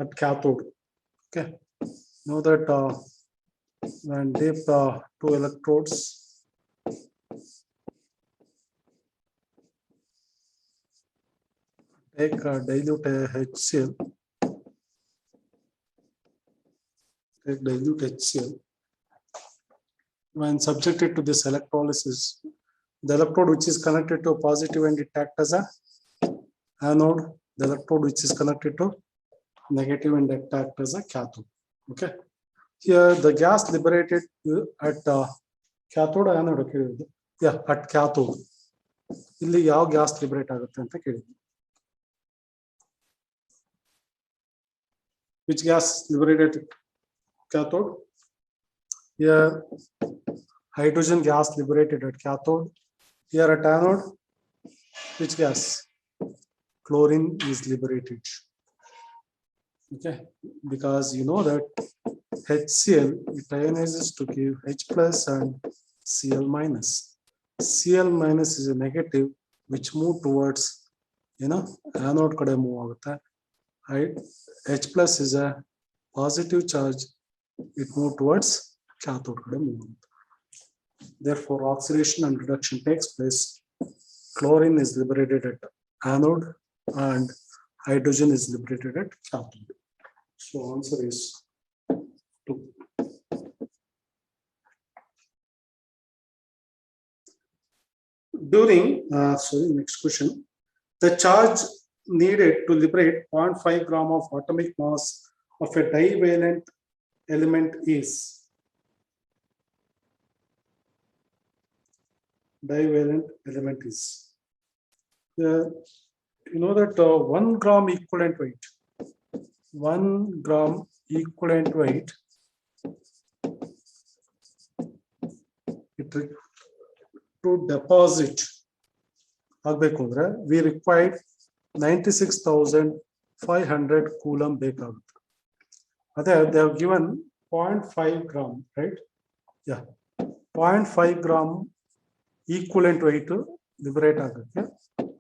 at cathode. Okay, know that when dip two electrodes, take dilute HCl, take dilute HCl. When subjected to this electrolysis, the electrode which is connected to a positive end, it acts as a anode. The electrode which is connected to negative end, it acts as a cathode. Okay. Here the gas liberated at cathode anode. Okay. Yeah, at cathode. ಇಲ್ಲಿ ಯಾವ gas liberate ಆಗುತ್ತೆ ಅಂತ ಕೇಳಿದ್ವಿ. Which gas liberated cathode? Here hydrogen gas liberated at cathode. Here at anode, which gas? Chlorine is liberated. Okay, because you know that HCl, it ionizes to give H plus and Cl minus. Cl minus is a negative which move towards, anode kade move agutte. Right? H plus is a positive charge, it move towards cathode kade move. Therefore, oxidation and reduction takes place. Chlorine is liberated at anode and hydrogen is liberated at cathode. So answer is 2. During, next question. The charge needed to liberate 0.5 gram of atomic mass of a divalent element is. Divalent element is. You know that 1 gram equivalent weight. 1 gram equivalent weight. To deposit, we required 96,500 coulomb ಬೇಕಾಗುತ್ತೆ. They have given 0.5 gram, right? Yeah, 0.5 gram equivalent weight to liberate ಆಗುತ್ತೆ.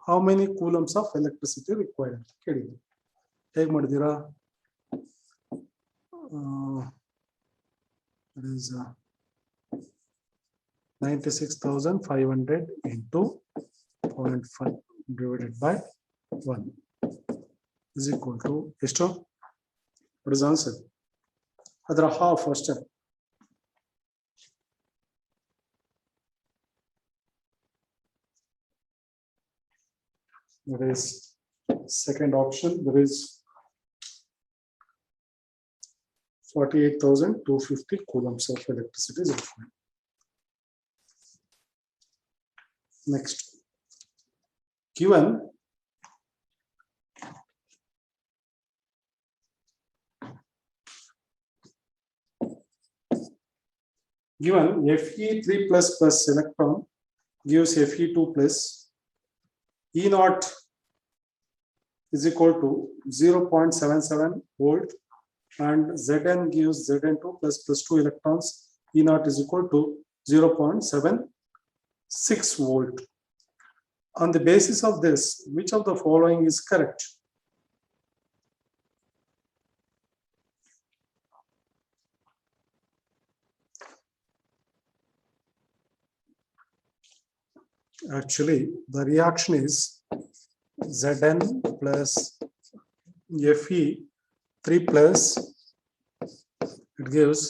How many coulombs of electricity required? ಕೇಳಿದ್ರು. ಹೇಗೆ ಮಾಡಿದ್ದೀರಾ? It is 96,500 into 0.5 divided by 1 is equal to ಎಷ್ಟು? What is the answer? ಅದರ half first. There is second option. There is 48,250 coulombs of electricity is required. Next, given Fe3 plus electron gives Fe2 plus, E naught is equal to 0.77 volt, and Zn gives Zn2 plus 2 electrons. E naught is equal to 0.76 volt. On the basis of this, which of the following is correct? Actually, the reaction is Zn plus Fe3 plus, it gives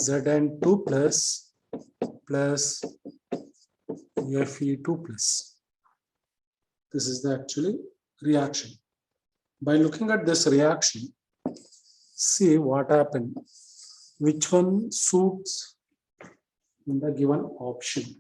Zn2 plus Fe2 plus. This is the actually reaction. By looking at this reaction, see what happened. Which one suits in the given options.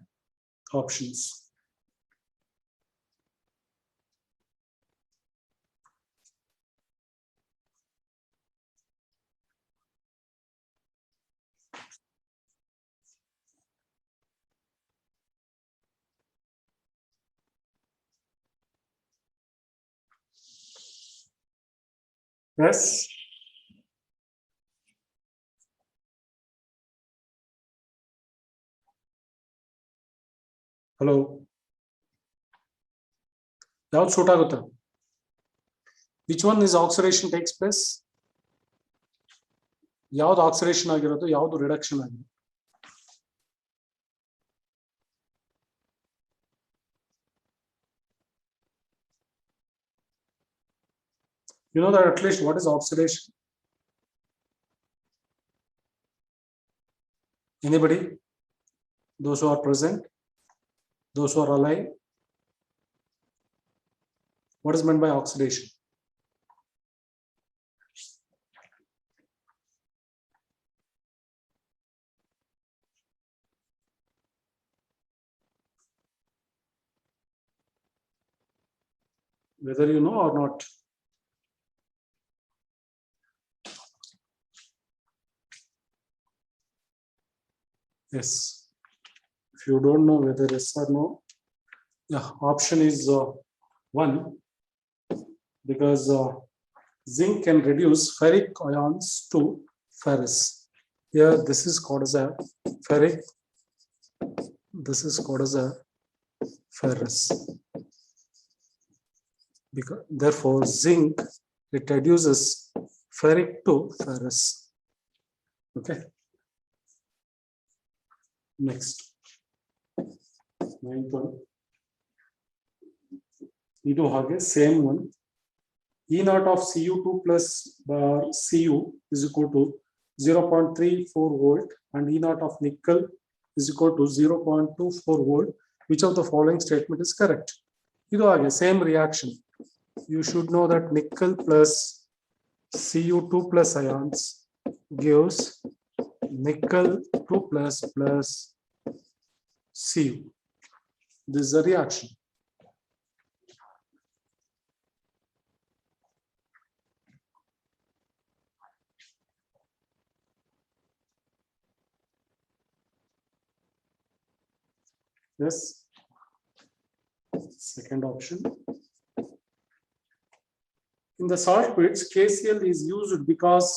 Yes. Hello. ಯಾವ್ದು suit ಆಗುತ್ತೆ? Which one is oxidation takes place? ಯಾವುದು oxidation ಆಗಿರೋದು, ಯಾವುದು reduction ಆಗಿದೆ? You know that at least what is oxidation? Anybody? Those who are present? Those who are alive? What is meant by oxidation? Whether you know or not. Yes. If you don't know whether yes or no, the option is 1, because zinc can reduce ferric ions to ferrous. Here this is called as a ferric, this is called as a ferrous. Because therefore zinc, it reduces ferric to ferrous. Okay. Next, 9th one. ಇದು ಹಾಗೆ same one. E naught of Cu2 plus bar Cu is equal to 0.34 volt and E naught of nickel is equal to 0.24 volt. Which of the following statement is correct? ಇದು ಹಾಗೆ same reaction. You should know that nickel plus Cu2 plus ions gives nickel 2 plus Cu. This is a reaction. Yes. Second option. In the salt pits, KCl is used because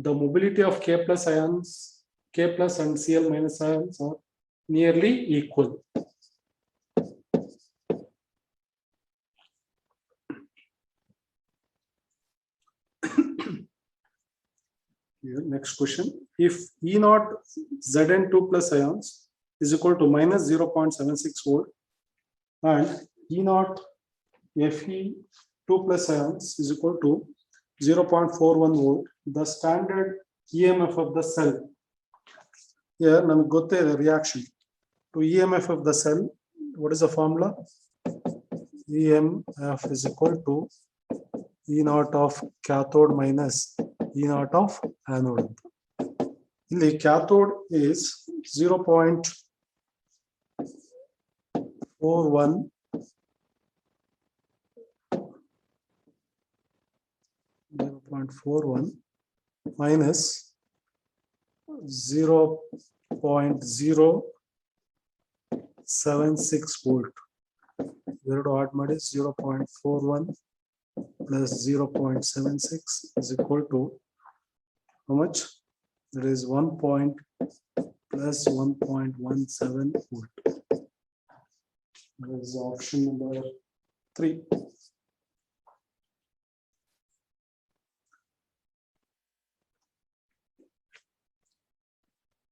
the mobility of K plus ions, K plus and Cl minus ions are nearly equal. Next question. If E naught Zn2 plus ions is equal to minus 0.76 volt and E naught Fe2 plus ions is equal to 0.41 volt, the standard EMF of the cell. Here, we got the reaction to EMF of the cell. What is the formula? EMF is equal to E naught of cathode minus E naught of anode. The cathode is 0.41 minus 0.076 volt. 0.41 plus 0.76 is equal to how much? It is 1 point plus 1.17 volt. That is option number 3.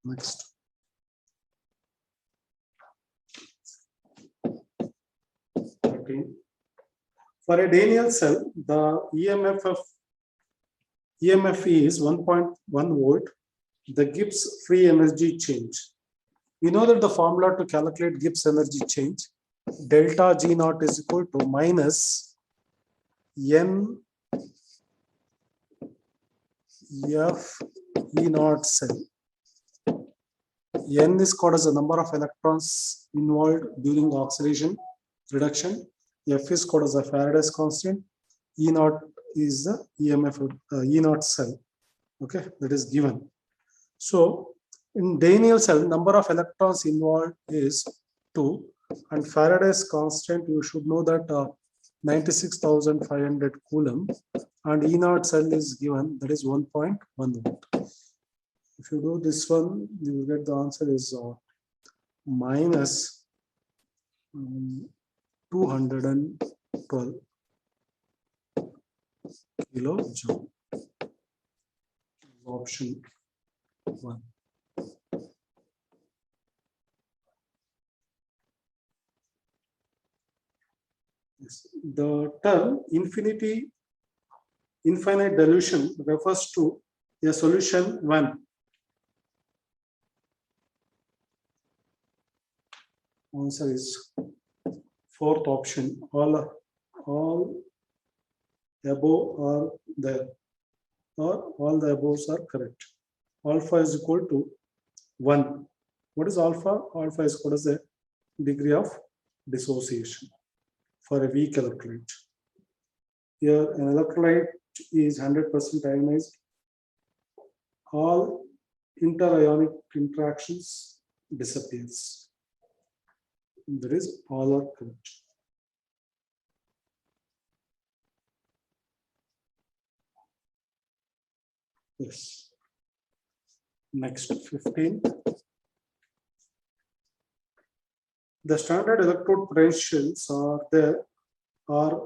Next. Okay. For a Daniell cell, the EMF is 1.1 volt. The Gibbs free energy change. We know that the formula to calculate Gibbs energy change, delta G naught is equal to minus N F E naught cell. N is called as the number of electrons involved during oxidation reduction. F is called as a Faraday's constant. E naught is the EMF of E naught cell. Okay, that is given. So in Daniell cell, number of electrons involved is 2, and Faraday's constant, you should know that 96,500 coulomb, and E naught cell is given, that is 1.1 volt. If you do this one, you will get the answer is minus 212 kilojoule. Option 1. Yes. The term infinite dilution refers to a solution when answer is fourth option. All above are there, or all the aboves are correct. Alpha is equal to 1. What is alpha? Alpha is called as the degree of dissociation for a weak electrolyte. Here, an electrolyte is 100% ionized. All interionic interactions disappears. There is all are correct. Yes. Next, 15. The standard electrode potentials are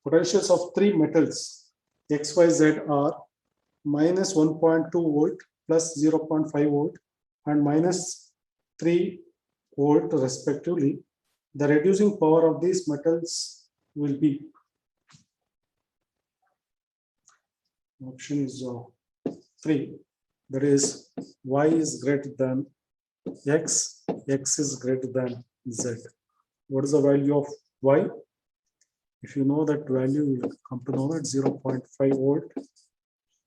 potentials of three metals X, Y, Z are minus 1.2 volt plus 0.5 volt and minus 3 volt respectively. The reducing power of these metals will be option is 3. That is Y is greater than X, X is greater than Z. What is the value of Y? If you know that value, you will come to know that 0.5 volt.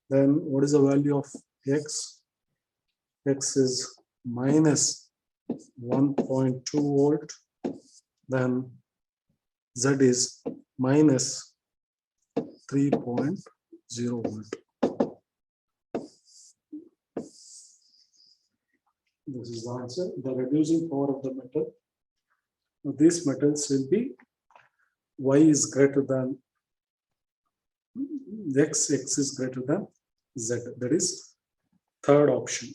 Then what is the value of X? X is minus 1.2 volt. Then Z is minus 3.0 volt. This is the answer. The reducing power of the metal. These metals will be Y is greater than X, X is greater than Z. That is third option.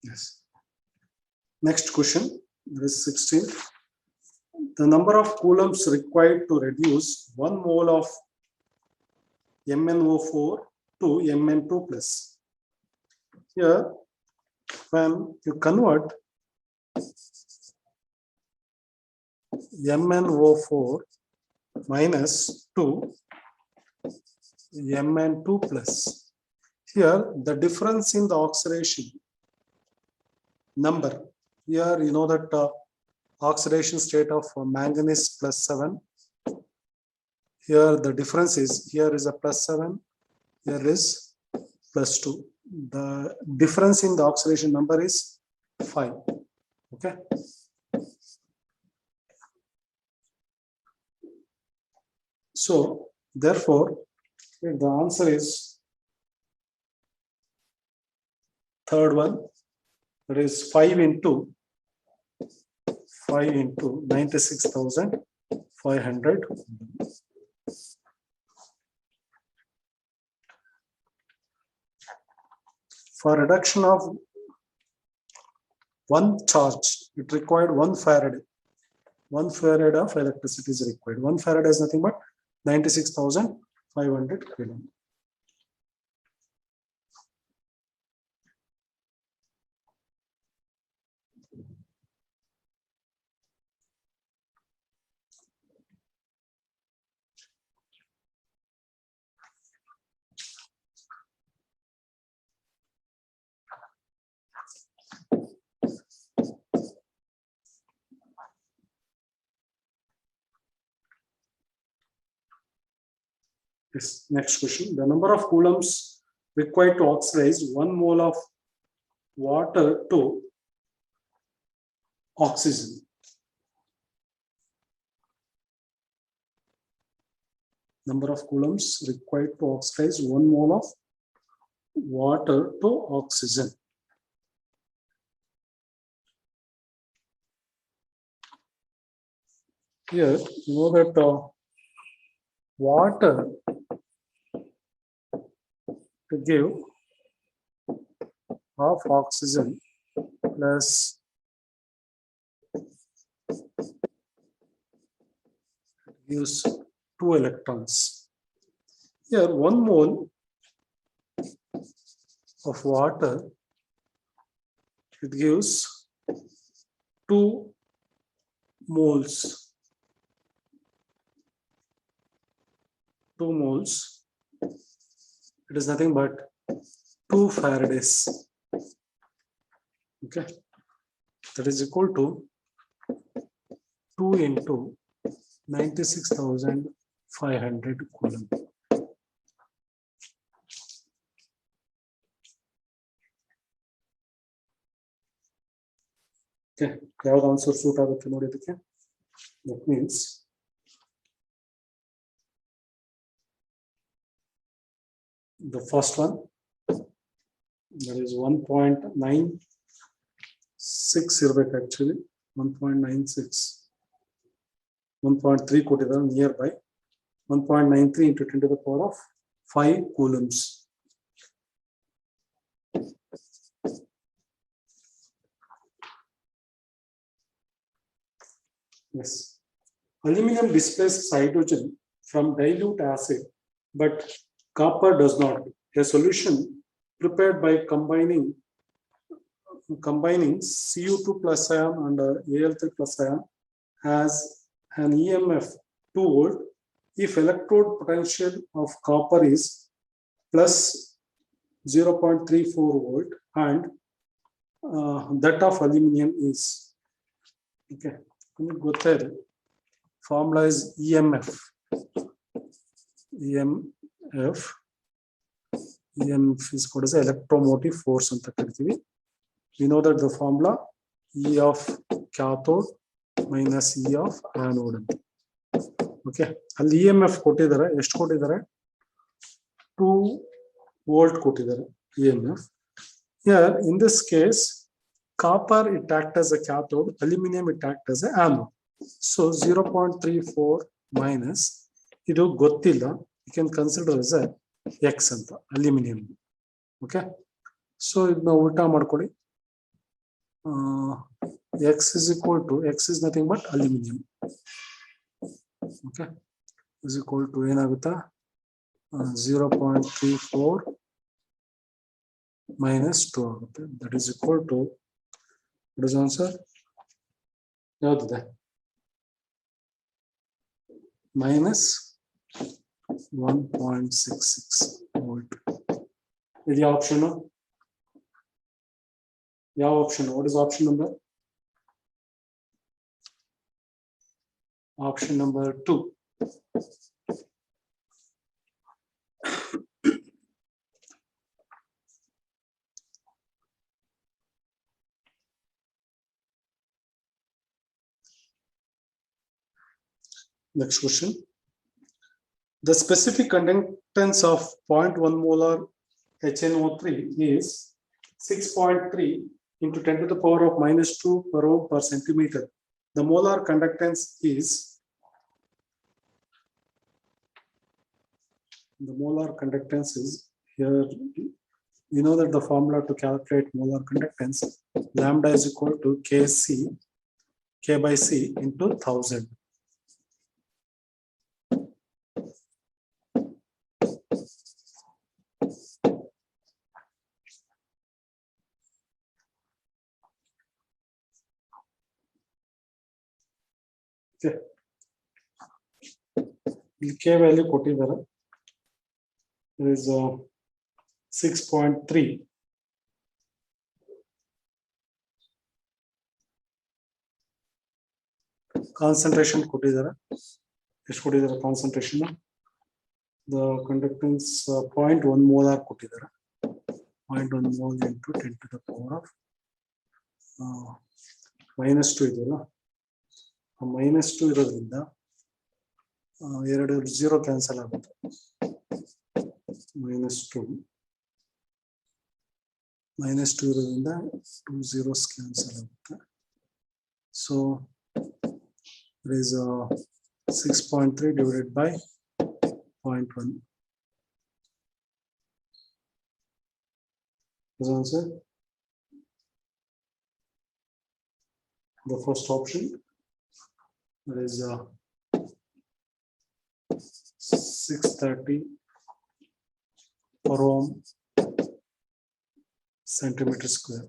Yes. Next question, there is 16. The number of coulombs required to reduce 1 mole of MnO4 to Mn2 plus. Here, when you convert MnO4 minus to Mn2 plus, here the difference in the oxidation number. Here you know that oxidation state of manganese plus 7. Here the difference is, here is a plus 7, here is plus 2. The difference in the oxidation number is 5. Okay. So therefore, the answer is third one. That is 5 into 96,500. For reduction of one charge, it required 1 farad. 1 farad of electricity is required. 1 farad is nothing but 96,500 coulomb. Yes, next question. The number of coulombs required to oxidize 1 mole of water to oxygen. Number of coulombs required to oxidize 1 mole of water to oxygen. Here, you know that water to give half oxygen plus gives 2 electrons. Here, 1 mole of water, it gives 2 moles. 2 moles. It is nothing but 2 Faradays. Okay, that is equal to 2 into 96,500 coulomb. Okay, ಯಾವ answer suit ಆಗುತ್ತೆ ನೋಡಿ ಇದಕ್ಕೆ. That means the first one, that is 1.96 ಇರಬೇಕು actually. 1.96, 1.3 ಕೊಟ್ಟಿದ್ದಾರೆ nearby. 1.93 into 10 to the power of 5 coulombs. Yes. Aluminum displaces hydrogen from dilute acid, but copper does not. A solution prepared by combining Cu2 plus ion and Al3 plus ion has an EMF 2 volt if electrode potential of copper is plus 0.34 volt and that of aluminum is. Okay. Formula is EMF. EMF is called as electromotive force. We know that the formula E of cathode minus E of anode. Okay. Al EMF ಕೊಟ್ಟಿದ್ದಾರೆ ಎಷ್ಟು ಕೊಟ್ಟಿದ್ದಾರೆ 2 volt ಕೊಟ್ಟಿದ್ದಾರೆ EMF. Here in this case copper it acts as a cathode, aluminum it acts as an anode. So 0.34 minus ಇದು ಗೊತ್ತಿಲ್ಲ, you can consider as a X ಅಂತ aluminum. Okay, so ಇದನ್ನ ಉಲ್ಟಾ ಮಾಡ್ಕೊಳ್ಳಿ. X is equal to, X is nothing but aluminum. Okay, is equal to ಏನಾಗುತ್ತಾ 0.34 minus 2 ಆಗುತ್ತೆ. That is equal to, what is the answer? ಯಾವ್ದಿದೆ? Minus 1.66 volt. ಇದು ಯಾವ option? ಯಾವ option? What is option number? Option number 2. Next question. The specific conductance of 0.1 molar HNO3 is 6.3 into 10 to the power of minus 2 per ohm per centimeter. The molar conductance is, here, we know that the formula to calculate molar conductance, lambda is equal to K by C into 1000. Okay. K value ಕೊಟ್ಟಿದ್ದಾರೆ. There is 6.3. Concentration ಕೊಟ್ಟಿದ್ದಾರೆ. ಎಷ್ಟು ಕೊಟ್ಟಿದ್ದಾರೆ concentration? The conductance 0.1 molar ಕೊಟ್ಟಿದ್ದಾರೆ. 0.1 mole into 10 to the power of minus 2 ಇದೆಯಲ್ಲ, minus 2 ಇರೋದ್ರಿಂದ ಎರಡು 0 cancel ಆಗುತ್ತೆ. -2 -2 ಇರೋದ್ರಿಂದ 2 zeros cancel ಆಗುತ್ತೆ. So there is 6.3 divided by 0.1. Is answer the first option. There is 630 per ohm centimeter square.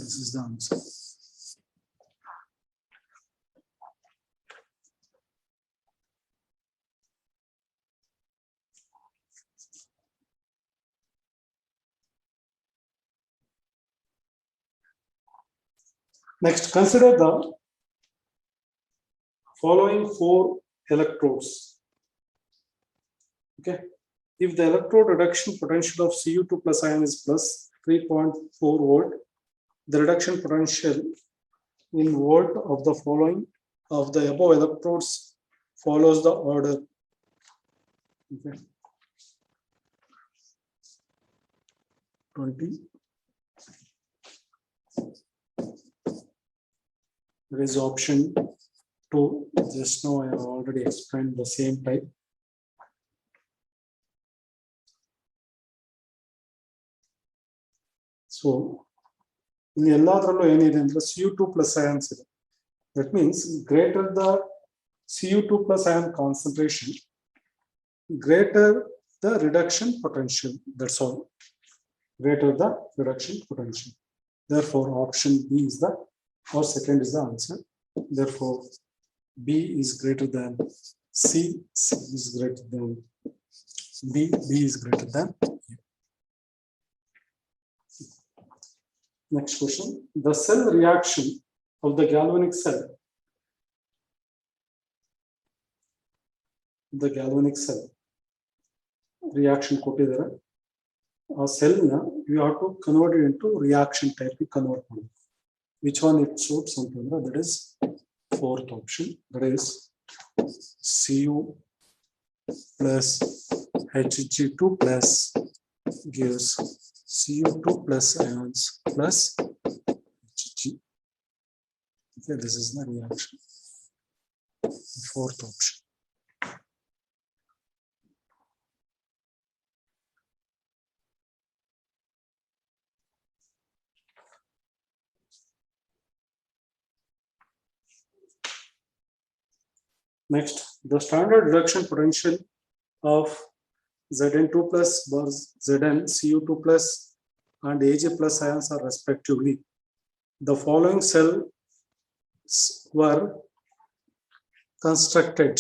This is the answer. Next, consider the following 4 electrodes. Okay. If the electrode reduction potential of Cu2 plus ion is plus 3.4 volt, the reduction potential in volt of the following of the above electrodes follows the order. Okay. 20. There is option 2. Just now I have already explained the same type. So in ಎಲ್ಲದರಲ್ಲೂ ಏನಿದೆ ಅಂದ್ರೆ Cu2 plus ions ಇದೆ. That means greater the Cu2 plus ion concentration, greater the reduction potential. That's all. Greater the reduction potential. Therefore, option B is the, or second is the answer. Therefore, B is greater than C, C is greater than B, B is greater than A. Next question. The cell reaction of the galvanic cell. The galvanic cell reaction ಕೊಟ್ಟಿದ್ದಾರೆ. ಆ cell na you have to convert it into reaction type convert ಮಾಡಿ. Which one it suits ಅಂತಂದ್ರೆ that is fourth option, that is Cu plus Hg2 plus gives Cu2 plus ions plus Hg. Okay, this is the reaction. Fourth option. Next, the standard reduction potential of Zn2 plus versus Zn, Cu2 plus and Ag plus ions are respectively. The following cells were constructed.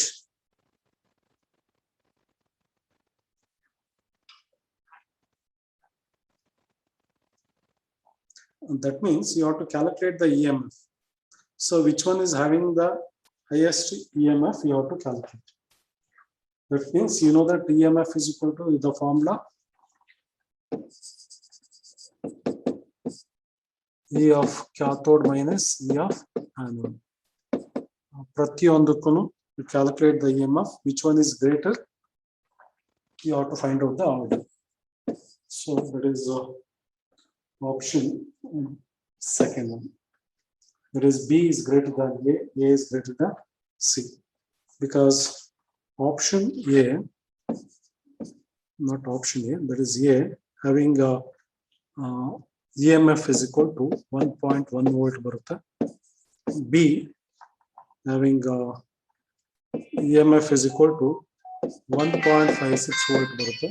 And that means you have to calculate the EMF. So which one is having the highest EMF, you have to calculate. That means you know that EMF is equal to the formula E of cathode minus E of anode. ಪ್ರತಿಯೊಂದಕ್ಕೂ you calculate the EMF, which one is greater, you have to find out the order. So that is option second one. That is B is greater than A is greater than C. Because option A, not option A, that is A having a EMF is equal to 1.1 volt ಬರುತ್ತೆ. B having EMF is equal to 1.56 volt ಬರುತ್ತೆ.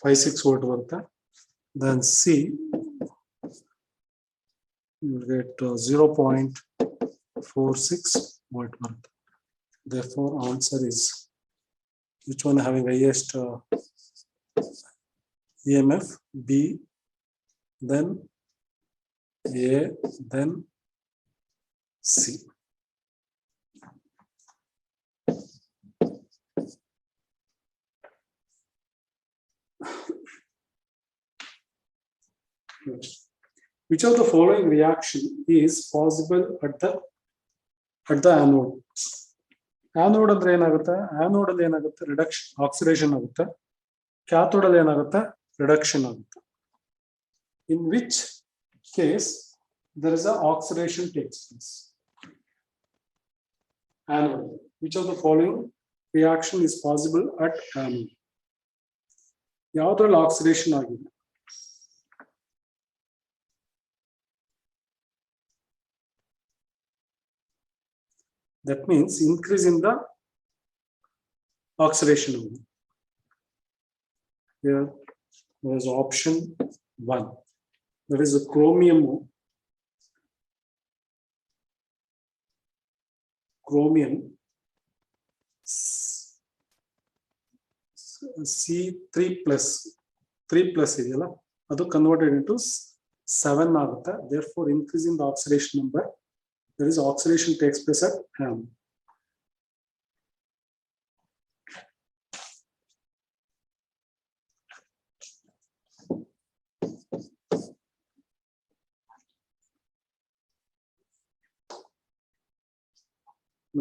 .56 volt ಬರುತ್ತೆ. Then C you will get 0.46 volt ಬರುತ್ತೆ. Therefore, answer is which one having highest EMF? B, then A, then C. Which of the following reaction is possible at the anode? Anode ಅಂದ್ರೆ ಏನಾಗುತ್ತೆ? Anode ಅಲ್ಲಿ ಏನಾಗುತ್ತೆ? Reduction, oxidation ಆಗುತ್ತೆ. Cathode ಅಲ್ಲಿ ಏನಾಗುತ್ತೆ? Reduction ಆಗುತ್ತೆ. In which case there is a oxidation takes place? Anode. Which of the following reaction is possible at anode? ಯಾವ್ದ್ರಲ್ಲಿ oxidation ಆಗಿದೆ? That means increase in the oxidation. Here there is option 1. There is a chromium C3 plus 3 plus ಇದೆಯಲ್ಲ ಅದು converted into 7 ಆಗುತ್ತೆ. Therefore increasing the oxidation number, there is oxidation takes place at anode.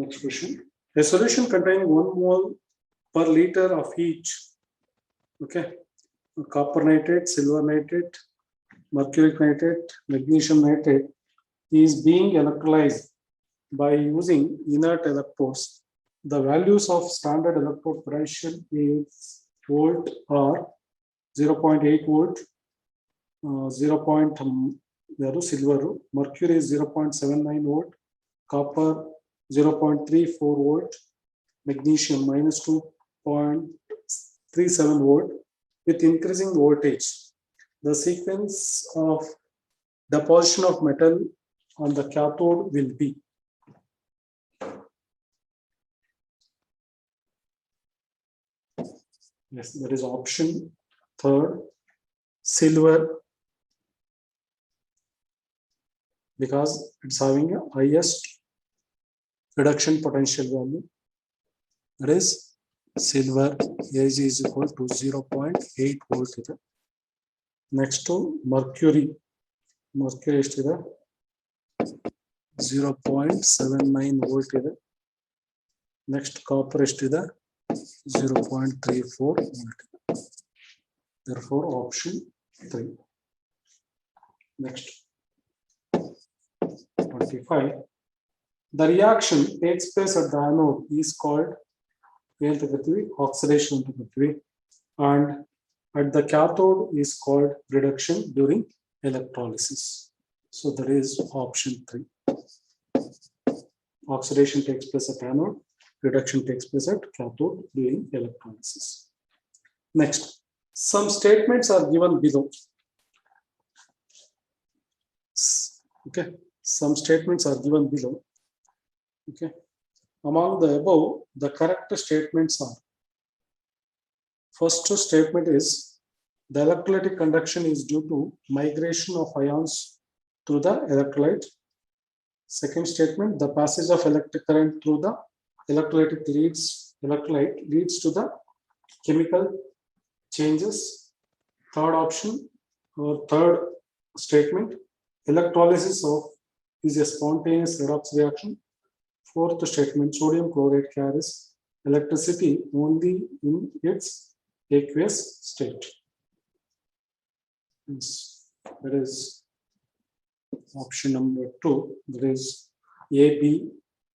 Next question. A solution containing 1 mole per liter of each, okay, copper nitrate, silver nitrate, mercuric nitrate, magnesium nitrate, is being electrolyzed by using inert electrodes. The values of standard electrode potential is volt or 0.8 volt, 0. Silver, mercury is 0.79 volt, copper 0.34 volt, magnesium minus 2.37 volt. With increasing voltage, the sequence of deposition of metal on the cathode will be. Yes, there is option 3rd, silver, because it's having a highest reduction potential value. That is silver Ag is equal to 0.8 volt. Next to mercury is 0.79 volt. Next copper is 0.34 volt. Therefore option 3. Next 25. The reaction takes place at the anode is called oxidation, and at the cathode is called reduction during electrolysis. So there is option 3. Oxidation takes place at anode, reduction takes place at cathode during electrolysis. Next, some statements are given below. Okay, some statements are given below. Okay, among the above, the correct statements are: first statement is the electrolytic conduction is due to migration of ions through the electrolyte. Second statement, the passage of electric current through the electrolyte leads to the chemical changes. Third option or third statement, electrolysis is a spontaneous redox reaction. Fourth statement, sodium chloride carries electricity only in its aqueous state. Yes, that is option number 2. There is A, B,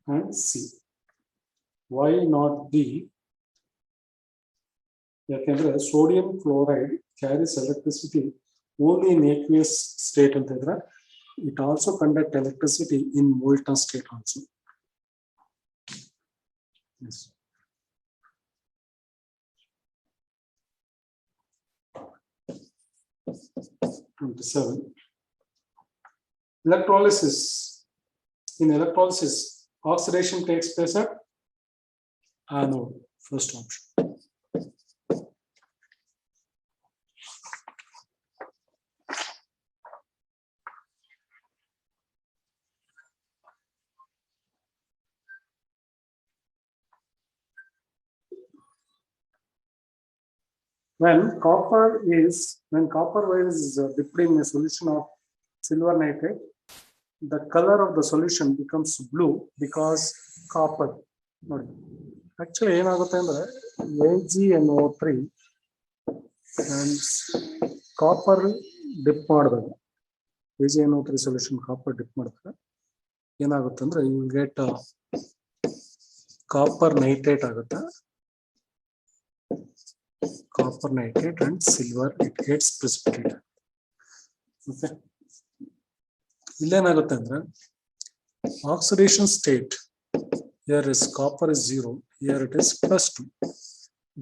and C. Why not D? Yakandre sodium chloride carries electricity only in aqueous state. It also conducts electricity in molten state also. Yes. Electrolysis. In electrolysis, oxidation takes place at anode. First option. When copper is dipped in a solution of silver nitrate, the color of the solution becomes blue because copper. Actually, ಏನಾಗುತ್ತೆ ಅಂದ್ರೆ AgNO3 and copper dip ಮಾಡಿದಾಗ AgNO3 solution copper dip ಮಾಡಿದಾಗ ಏನಾಗುತ್ತೆ ಅಂದ್ರೆ you will get copper nitrate ಆಗುತ್ತೆ. Copper nitrate and silver, it gets precipitated. Okay. ಇಲ್ಲೇನಾಗುತ್ತೆ ಅಂದ್ರೆ oxidation state, here is copper is 0, here it is +2.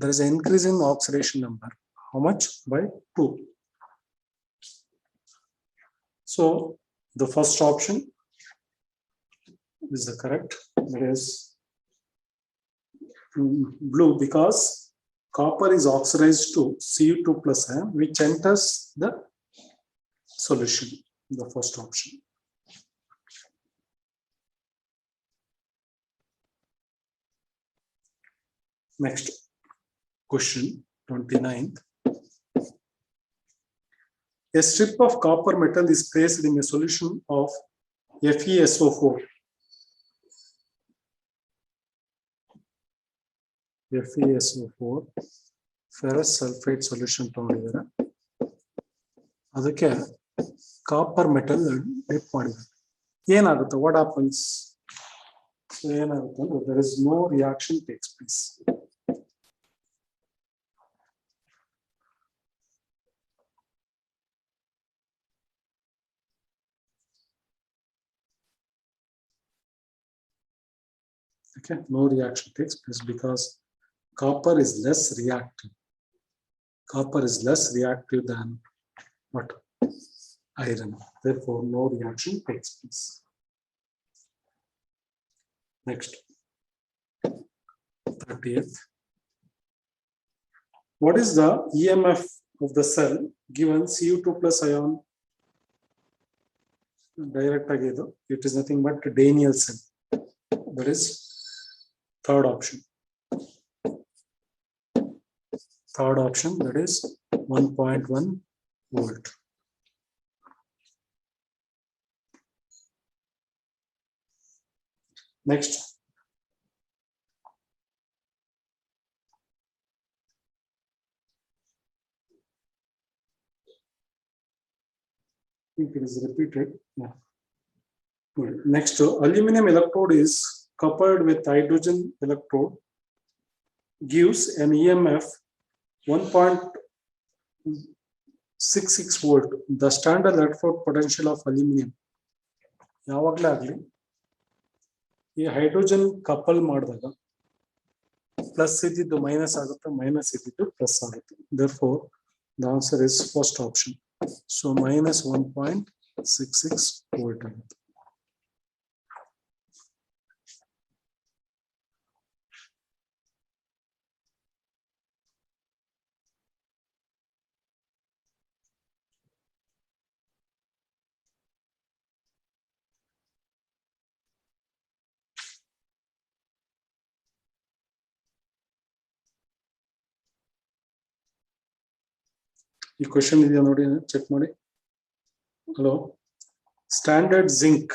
There is an increase in oxidation number. How much? By 2. So the first option is the correct. That is blue because copper is oxidized to Cu2 plus ion, which enters the solution. The first option. Next question, 29th. A strip of copper metal is placed in a solution of FeSO4. FeSO4 ferrous sulfate solution ತಗೊಂಡಿದ್ದಾರೆ. ಅದಕ್ಕೆ copper metal drip ಮಾಡಿದ್ದಾರೆ. ಏನಾಗುತ್ತೆ? What happens? ಏನಾಗುತ್ತೆ ಅಂದ್ರೆ there is no reaction takes place. Okay, no reaction takes place because copper is less reactive. Copper is less reactive than what? Iron. Therefore, no reaction takes place. Next, 30th. What is the EMF of the cell given Cu2 plus ion? Direct again, it is nothing but Daniell cell. That is third option. Third option, that is 1.1 volt. Next, I think it is repeated. Yeah. Good. Next, aluminum electrode is coupled with hydrogen electrode, gives an EMF 1.66 volt. The standard electrode potential of aluminum. ಯಾವಾಗಲೇ ಆಗಲಿ ಈ hydrogen couple ಮಾಡಿದಾಗ plus ಇದ್ದಿದ್ದು minus ಆಗುತ್ತೆ, minus ಇದ್ದಿದ್ದು plus ಆಗುತ್ತೆ. Therefore, the answer is first option. So minus 1.66 volt ಆಗುತ್ತೆ. ಈ question ಇದೆಯಾ ನೋಡಿ, ಚೆಕ್ ಮಾಡಿ. Hello, standard zinc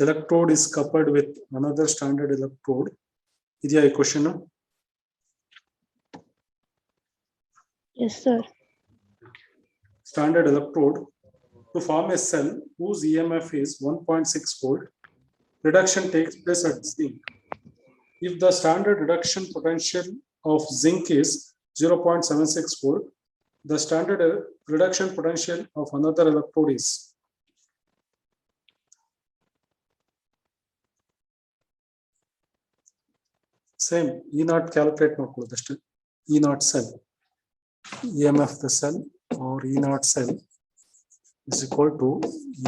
electrode is coupled with another standard electrode. ಇದೆಯಾ ಈ question? Yes, sir. Standard electrode to form a cell whose EMF is 1.6 volt. Reduction takes place at zinc. If the standard reduction potential of zinc is 0.76 volt, the standard reduction potential of another electrode is same. E0 calculate ಮಾಡ್ಕೊಳ್ಳೋದಷ್ಟೇ. E0 cell, EMF the cell or E0 cell is equal to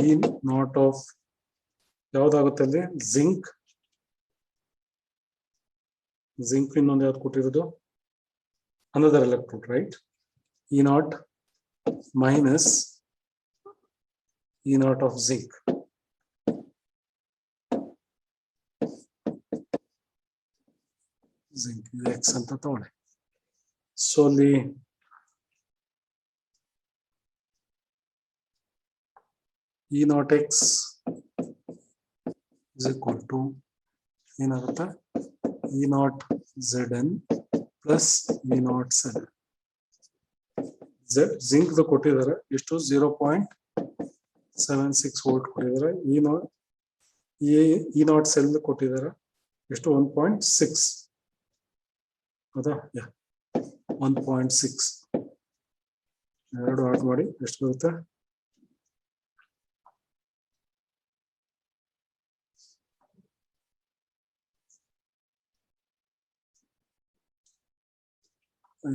E0 of ಯಾವ್ದಾಗುತ್ತೆ ಅಲ್ಲಿ? zinc. zinc ಇನ್ನೊಂದು ಯಾವ್ದು ಕೊಟ್ಟಿರೋದು? Another electrode, right? E0 minus E0 of zinc. Zinc X ಅಂತ ತಗೊಳ್ಳಿ. So ಅಲ್ಲಿ E naught x is equal to ಏನಾಗುತ್ತೆ E naught Zn plus E naught Zn. Zinc ಕೊಟ್ಟಿದ್ದಾರೆ ಎಷ್ಟು 0.76 ವೋಲ್ಟ್ ಕೊಟ್ಟಿದ್ದಾರೆ. E naught ಸೆಲ್ ಕೊಟ್ಟಿದ್ದಾರೆ ಎಷ್ಟು 1.6 ಹೌದಾ 1.6 ಎರಡು ಆಡ್ ಮಾಡಿ ಎಷ್ಟು ಬರುತ್ತೆ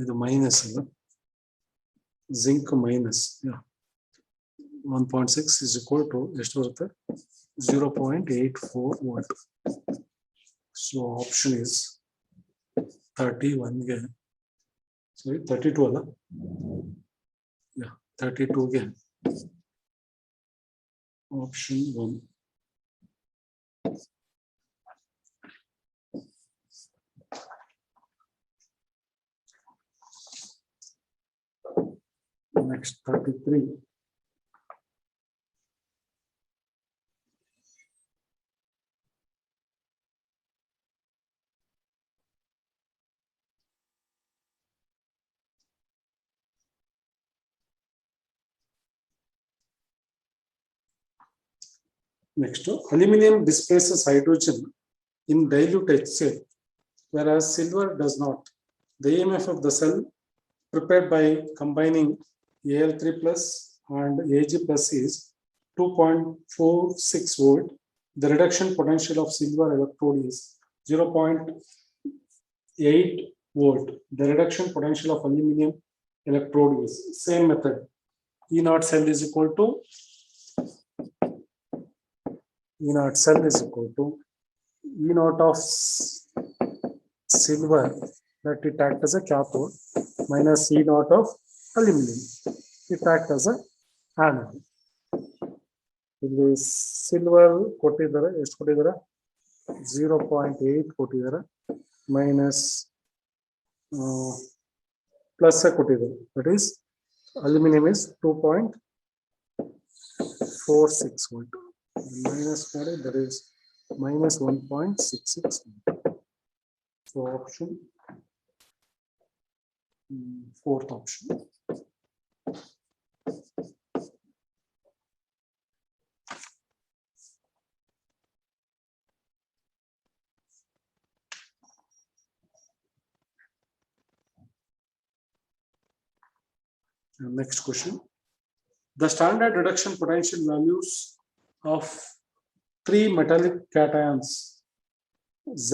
ಇದು ಮೈನಸ್ ಅಲ್ಲ zinc minus 1.6 is equal to ಎಷ್ಟು ಬರುತ್ತೆ 0.84 ವೋಲ್ಟ್. ಸೊ ಆಪ್ಷನ್ ಇಸ್ 31 ಗೆ ಸಾರಿ 32 ಅಲ್ಲ 32 ಗೆ option 1. Next 33. Next, aluminum displaces hydrogen in dilute HCl, whereas silver does not. The EMF of the cell prepared by combining Al3 plus and Ag plus is 2.46 volt. The reduction potential of silver electrode is 0.8 volt. The reduction potential of aluminum electrode is same method. E naught cell is equal to E naught cell is equal to E naught of silver that it act as a cathode minus E naught of aluminum. It act as a anode. ಇಲ್ಲಿ silver ಕೊಟ್ಟಿದ್ದಾರೆ ಎಷ್ಟು ಕೊಟ್ಟಿದ್ದಾರೆ 0.8 ಕೊಟ್ಟಿದ್ದಾರೆ minus plus ಕೊಟ್ಟಿದ್ದಾರೆ that is aluminium is 2.46 volt minus ಮಾಡಿ that is minus 1.66. So option fourth option. Next question. The standard reduction potential values of three metallic cations Z,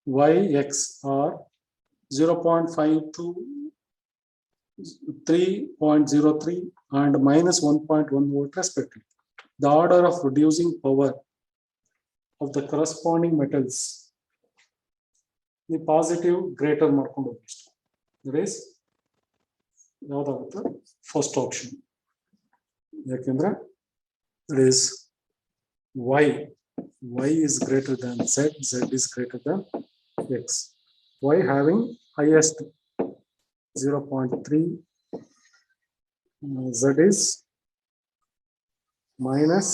Y, X are 0.52, 3.03 and minus 1.1 volt respectively. The order of reducing power of the corresponding metals the positive greater mark. That is first option. That is Y is greater than Z, Z is greater than X. Y having highest 0.3, Z is minus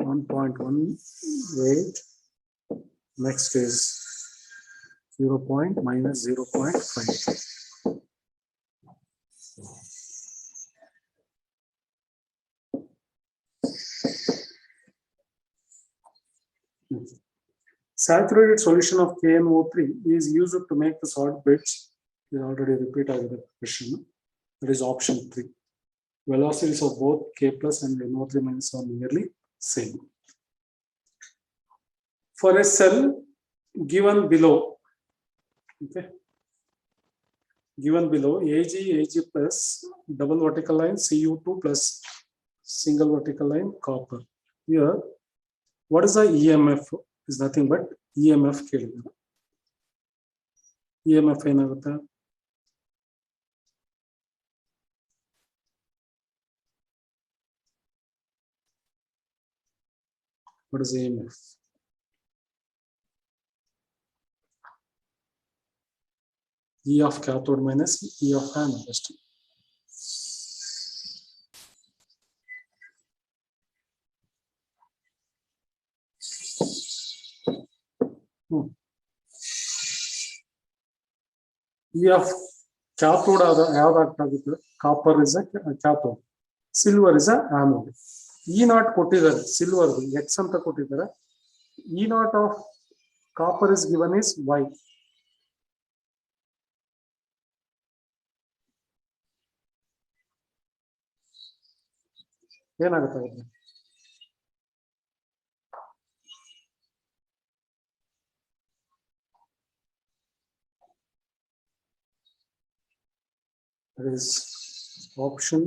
1.18, next is minus 0.5. Saturated solution of KNO3 is used to make the solid beds. We already repeated the question. That is option 3. Velocities of both K plus and NO3 minus are nearly same. For a cell given below, okay, given below Ag plus double vertical line Cu2 plus single vertical line copper. Here, what is the EMF? Is nothing but EMF ಕೇಳಿದ್ರು. EMF ಏನಾಗುತ್ತೆ? What is EMF? E of cathode minus E of anode. E of cathode ಯಾವ್ದಾಗ್ತದೆ? Copper is a cathode, silver is a anode. E naught ಕೊಟ್ಟಿದ್ದಾರೆ silver x ಅಂತ ಕೊಟ್ಟಿದ್ದಾರೆ. E naught of copper is given is y. ಏನಾಗುತ್ತೆ? That is option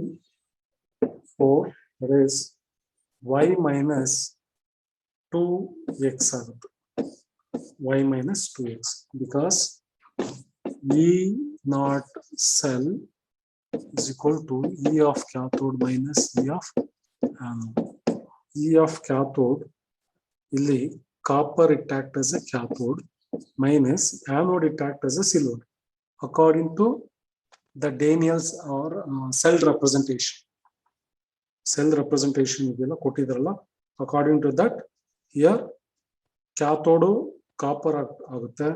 4. That is y minus 2x ಆಗುತ್ತೆ. Y minus 2x because E naught cell is equal to E of cathode minus E of anode. E of cathode ಇಲ್ಲಿ copper it act as a cathode minus anode it act as a silver according to the Daniels or cell representation. Cell representation ಇದೆಲ್ಲ ಕೊಟ್ಟಿದ್ರಲ್ಲ, according to that here cathode copper ಆಗುತ್ತೆ,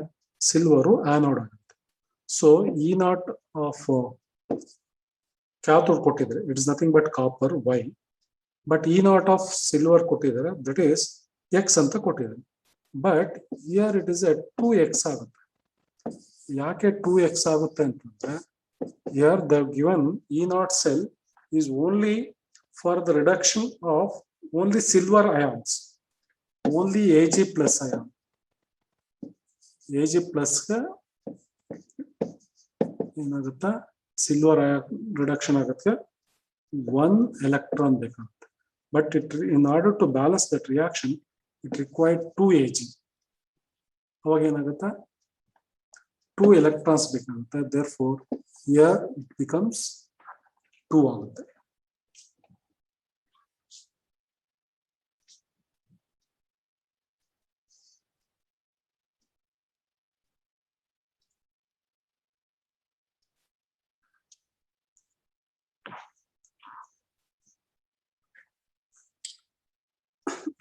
silver anode ಆಗುತ್ತೆ. So E naught of cathode ಕೊಟ್ಟಿದ್ದಾರೆ, it is nothing but copper y, but E naught of silver ಕೊಟ್ಟಿದ್ದಾರೆ, that is x ಅಂತ ಕೊಟ್ಟಿದ್ದಾರೆ. But here it is a 2x ಆಗುತ್ತೆ. ಯಾಕೆ 2x ಆಗುತ್ತೆ ಅಂತಂದ್ರೆ here the given E naught cell is only for the reduction of only silver ions, only Ag plus ion. Ag plus ಏನಾಗುತ್ತೆ, silver ion reduction ಆಗುತ್ತೆ, 1 electron ಬೇಕಾಗುತ್ತೆ. But in order to balance that reaction, it required 2 Ag. ಅವಾಗ ಏನಾಗುತ್ತೆ, 2 electrons ಬೇಕಾಗುತ್ತೆ. Therefore here it becomes 2 ಆಗುತ್ತೆ.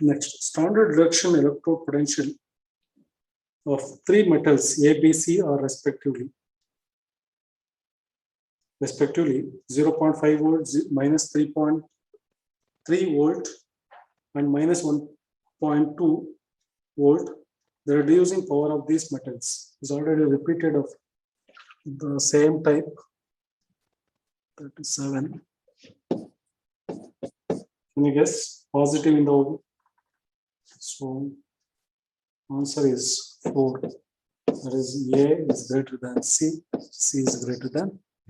Next, standard reduction electrode potential of 3 metals A, B, C are respectively 0.5 volt, minus 3.3 volt and minus 1.2 volt. The reducing power of these metals is already repeated of the same type. 37. Can you guess? Positive in the oval. So answer is 4. That is A is greater than C, C is greater than B.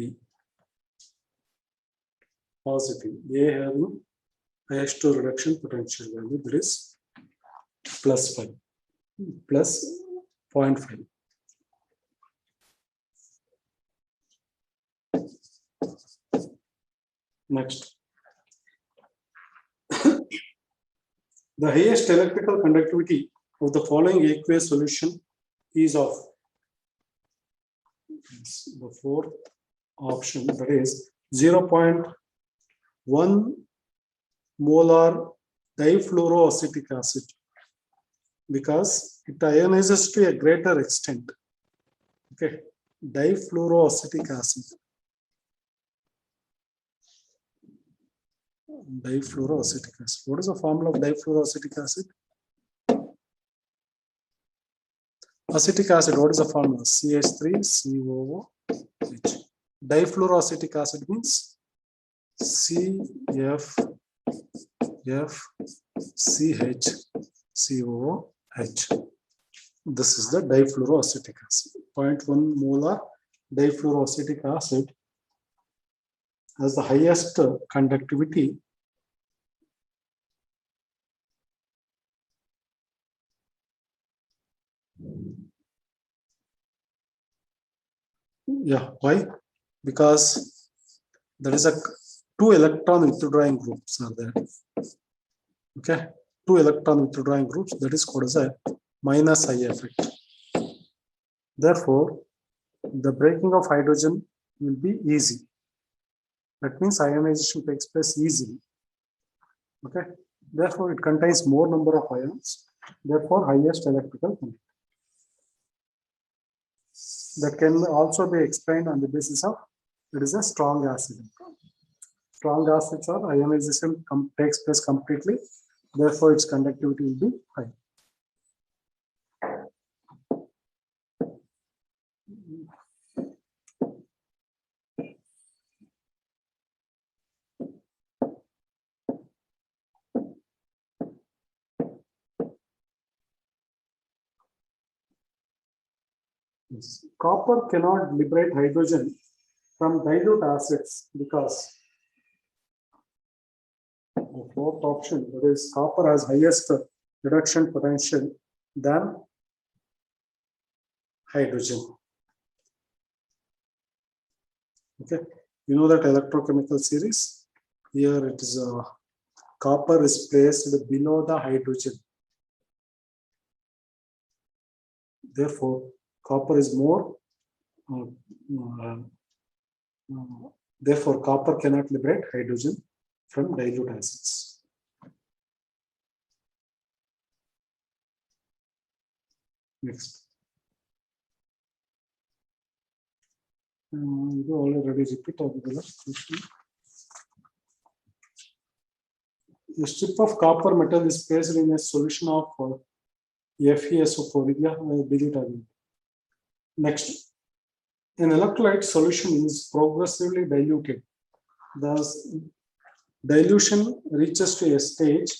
Positive. A having highest reduction potential value, that is plus 5, plus 0.5. Next. The highest electrical conductivity of the following aqueous solution is of the fourth option, that is 0.1 molar difluoroacetic acid, because it ionizes to a greater extent. Okay, difluoroacetic acid. Difluoroacetic acid. What is the formula of difluoroacetic acid? Acetic acid, what is the formula? CH3COOH. Difluoroacetic acid means CFFCHCOOH. This is the difluoroacetic acid. 0.1 molar difluoroacetic acid has the highest conductivity. Yeah, why? Because there is a 2 electron withdrawing groups are there. Okay, 2 electron withdrawing groups, that is called as a minus I effect. Therefore, the breaking of hydrogen will be easy. That means ionization takes place easily. Okay, therefore it contains more number of ions, therefore highest electrical conductivity. that can also be explained on the basis of it is a strong acid. Strong acids or ionization takes place completely, therefore its conductivity will be high. Yes. Copper cannot liberate hydrogen from dilute acids because the fourth option, that is copper has highest reduction potential than hydrogen. Okay, you know that electrochemical series. Here it is copper is placed below the hydrogen. Therefore, copper is more. Therefore, copper cannot liberate hydrogen from dilute acids. Next. You already repeat the question. A strip of copper metal is placed in a solution of FeSO4. Next, an electrolyte solution is progressively diluted. Thus, dilution reaches to a stage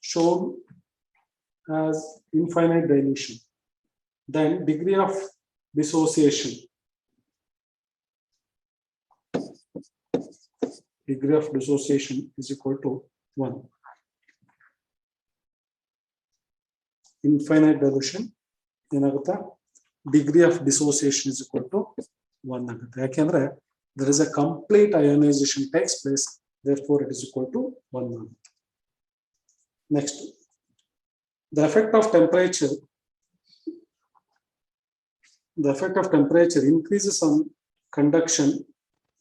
shown as infinite dilution. Then, degree of dissociation. Degree of dissociation is equal to 1. Infinite dilution, degree of dissociation is equal to 1. There is a complete ionization takes place, therefore it is equal to 1. Next, the effect of temperature. The effect of temperature increases on conduction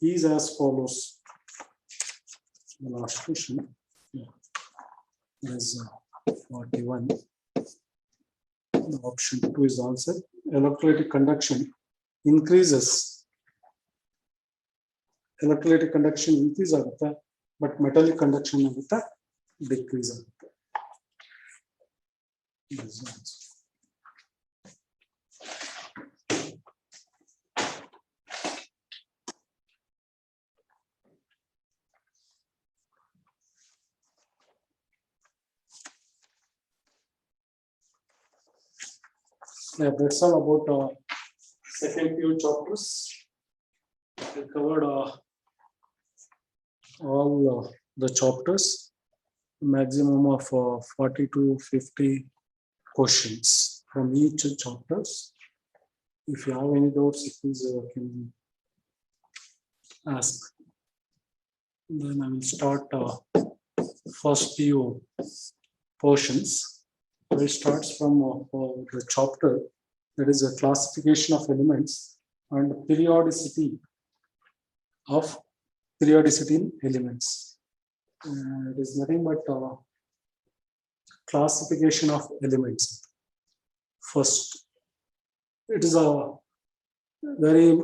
is as follows. The last question is 41. The option 2 is answered. Electrolytic conduction increases. Electrolytic conduction increase agutta, but metallic conduction agutta decrease agutta. Yeah, that's all about second few chapters. We covered all the chapters, maximum of 40 to 50 questions from each chapters. If you have any doubts, please can ask. Then I will start first few portions. It starts from the chapter that is a classification of elements and periodicity in elements. It is nothing but classification of elements. First, it is a very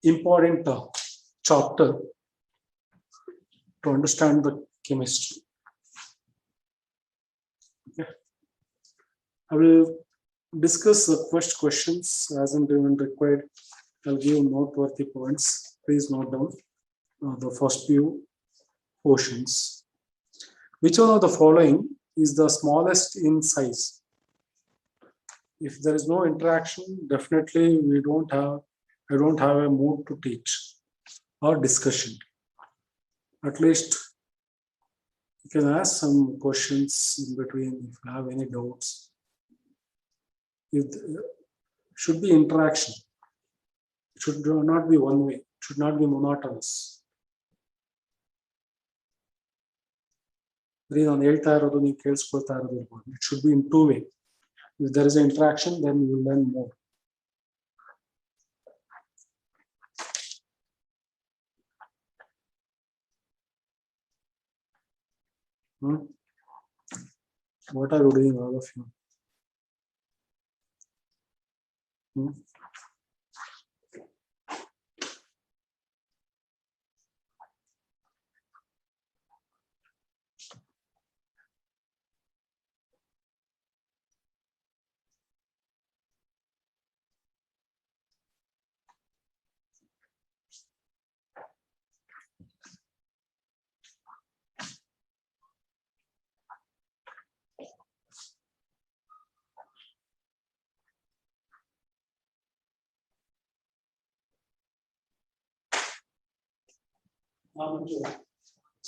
important chapter to understand the chemistry. Okay. I will discuss the questions as and when required. I'll give noteworthy points. Please note down the first few portions. Which one of the following is the smallest in size? If there is no interaction, definitely I don't have a mood to teach or discussion. At least you can ask some questions in between if you have any doubts. Should be interaction. It should not be one way. It should not be monotonous. It should be in two way. If there is an interaction, then you will learn more. What are you doing, all of you?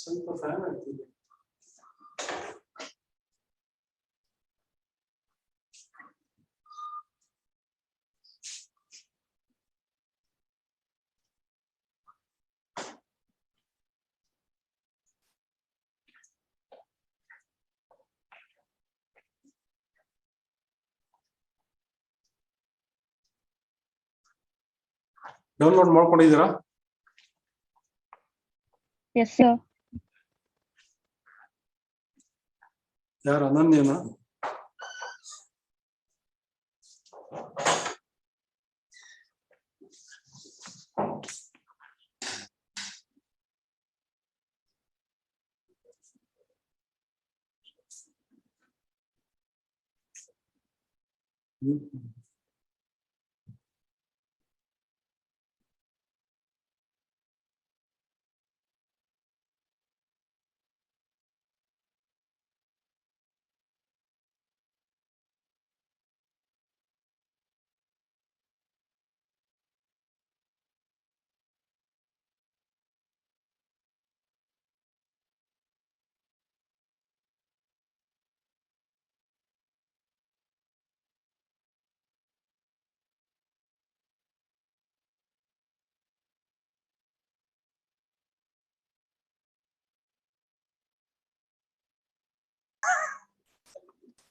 ಸ್ವಲ್ಪ fan ಆಗ್ತಿದೆ. Download ಮಾಡ್ಕೊಂಡಿದ್ದೀರಾ? Yes, sir. ಯಾರು ಅನನ್ಯನಾ?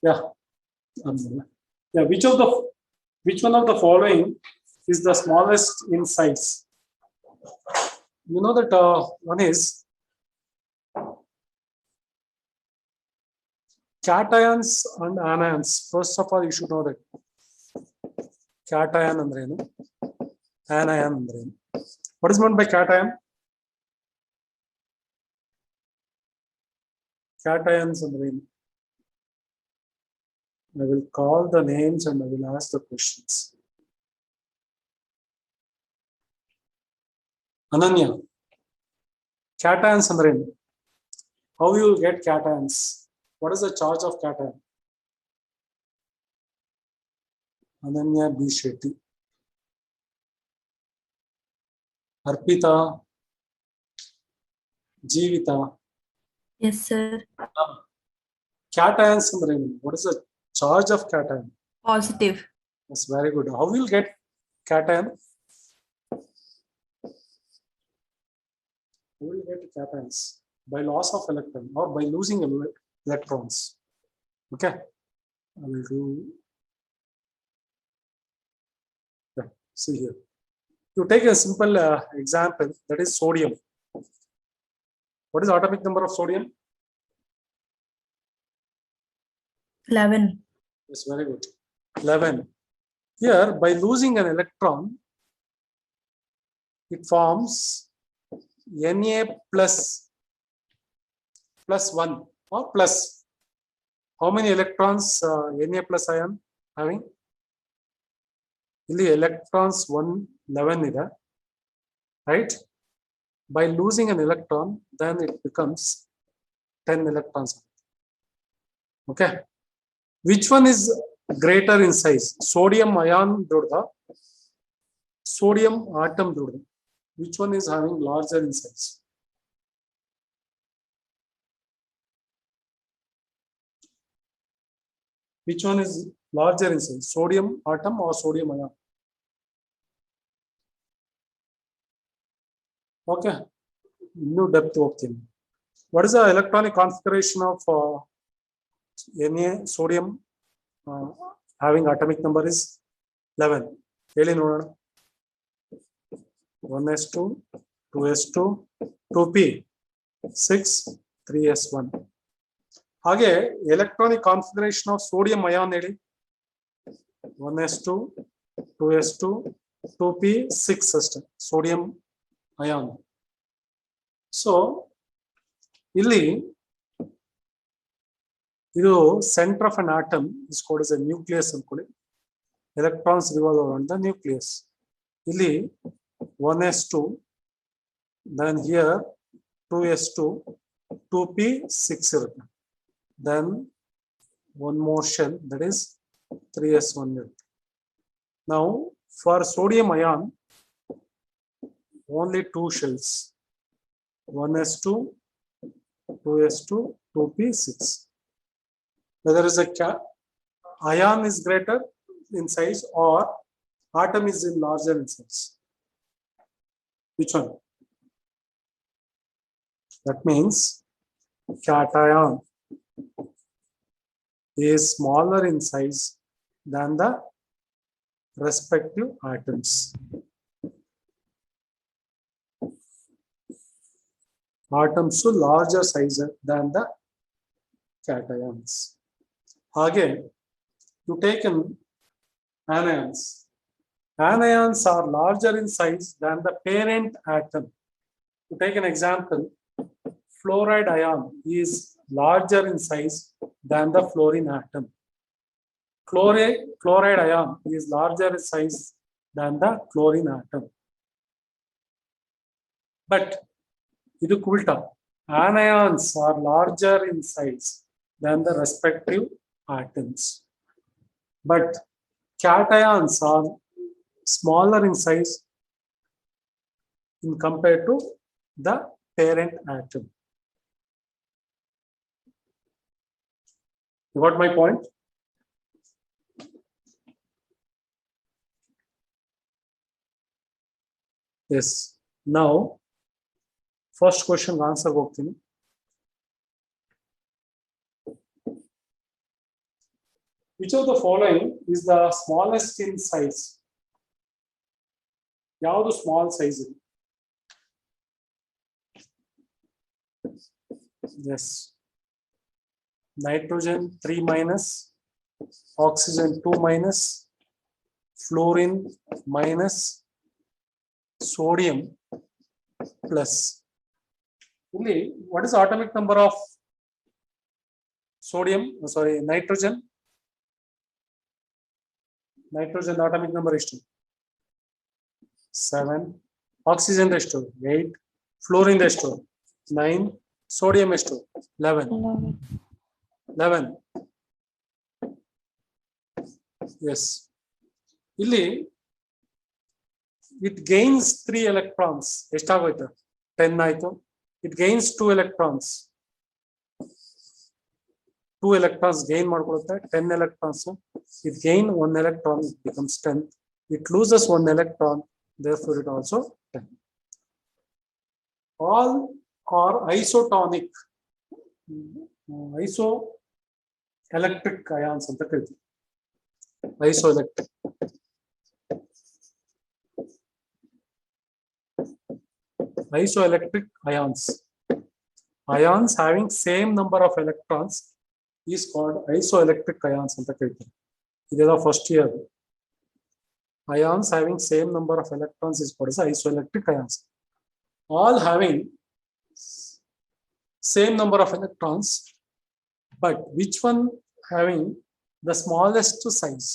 Yeah. Yeah. Which one of the following is the smallest in size? You know that one is cations and anions. First of all, you should know that cation andrenu, anion andrenu. What is meant by cation? Cations andrenu. I will call the names and I will ask the questions. Ananya, cations andrenu. How you will get cations? What is the charge of cation? Ananya B. Shetty. Arpita. Jeevita. Yes, sir. Cations andrenu. What is the charge of cation? Positive. That's very good. How will you get cation? How will you get cations? By loss of electron or by losing electrons. Okay. I will do. Yeah. See here. You take a simple example, that is sodium. What is the atomic number of sodium? 11. Yes, very good. 11. Here, by losing an electron, it forms Na plus 1 or plus. How many electrons Na plus ion having? The electrons 11 ida, right? By losing an electron, then it becomes 10 electrons. Okay. Which one is greater in size? Sodium ion dodda, sodium atom dodda. Which one is having larger in size? Which one is larger in size? Sodium atom or sodium ion? Okay. New depth ಹೋಗ್ತೀನಿ. What is the electronic configuration of Na sodium having atomic number is 11? ಹೇಳಿ ನೋಡೋಣ. 1s2, 2s2, 2p, 6, 3s1. ಹಾಗೆ electronic configuration of sodium ion ಹೇಳಿ. 1s2, 2s2, 2p, 6 ಅಷ್ಟೇ sodium ion. So ಇಲ್ಲಿ ಇದು center of an atom is called as a nucleus ಅನ್ಕೊಳ್ಳಿ. Electrons revolve around the nucleus. ಇಲ್ಲಿ 1s2, then here 2s2, 2p, 6 ಇರುತ್ತೆ. Then one more shell, that is 3s1 ಇರುತ್ತೆ. Now for sodium ion, only 2 shells. 1s2, 2s2, 2p6. Whether is a ion is greater in size or atom is in larger in size. Which one? That means cation is smaller in size than the respective atoms. Atoms to larger size than the cations. Again, you take in anions. Anions are larger in size than the parent atom. To take an example, fluoride ion is larger in size than the fluorine atom. Chloride ion is larger in size than the chlorine atom. But idu ulta, anions are larger in size than the respective atoms. But cations are smaller in size in compared to the parent atom. You got my point? Yes. Now, first question answer ಹೋಗ್ತೀನಿ. Which of the following is the smallest in size? ಯಾವುದು small size ಇದೆ? Yes. Nitrogen 3 minus, oxygen 2 minus, fluorine minus, sodium plus. Only what is the atomic number of sodium? Sorry, nitrogen. Nitrogen atomic number is 7. Oxygen is 8. Fluorine is 9. Sodium is 11. 11. Yes. Illi it gains 3 electrons. Estagoita 10 aito. It gains 2 electrons. 2 electrons gain ಮಾಡ್ಕೊಳ್ಳುತ್ತೆ 10 electrons. It gain 1 electron, it becomes 10. It loses 1 electron, therefore it also 10. All are isotonic. Isoelectric ions ಅಂತ ಕರೀತೀವಿ. Isoelectric. Isoelectric ions. Ions having same number of electrons is called isoelectric ions ಅಂತ ಕರೀತೀವಿ. ಇದೆಲ್ಲ first year. Ions having same number of electrons is called as isoelectric ions. All having same number of electrons, but which one having the smallest size?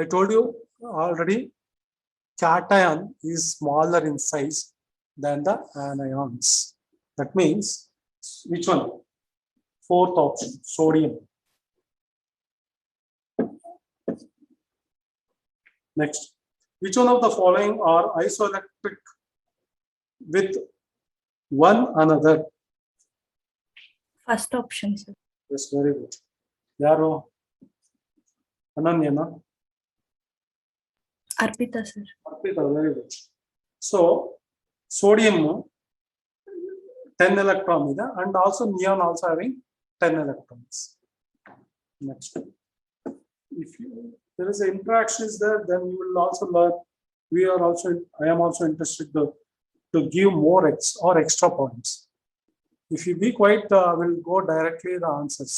I told you already, cation is smaller in size than the anions. That means, which one? Fourth option, sodium. Next, which one of the following are isoelectric with one another? First option, sir. Yes, very good. Yaro? Ananyana? Arpita, sir. Arpita, very good. So, sodium 10 electron ida, and also neon also having 10 electrons. Next, if there is an interaction is there, then you will also learn. I am also interested to give more extra points. If you be quiet, we'll go directly the answers.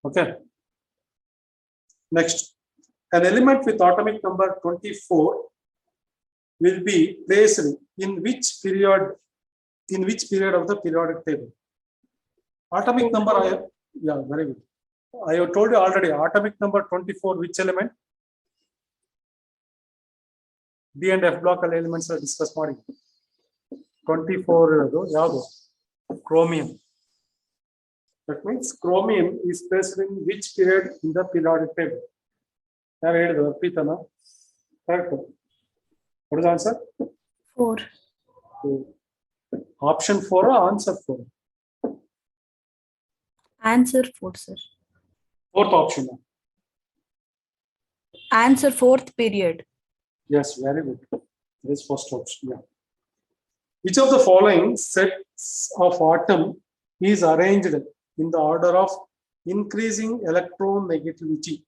Okay. Next, an element with atomic number 24 will be placed in which period of the periodic table? Atomic number, yeah, very good. I have told you already, atomic number 24, which element? D and F block elements are discussed. 24 yadu chromium. That means chromium is placed in which period in the periodic table? Have you heard? Correct. What is the answer? 4. Option 4 or answer 4? Answer 4, sir. Fourth option. Answer 4th period. Yes, very good. That is first option. Yeah. Which of the following sets of atom is arranged in the order of increasing electronegativity?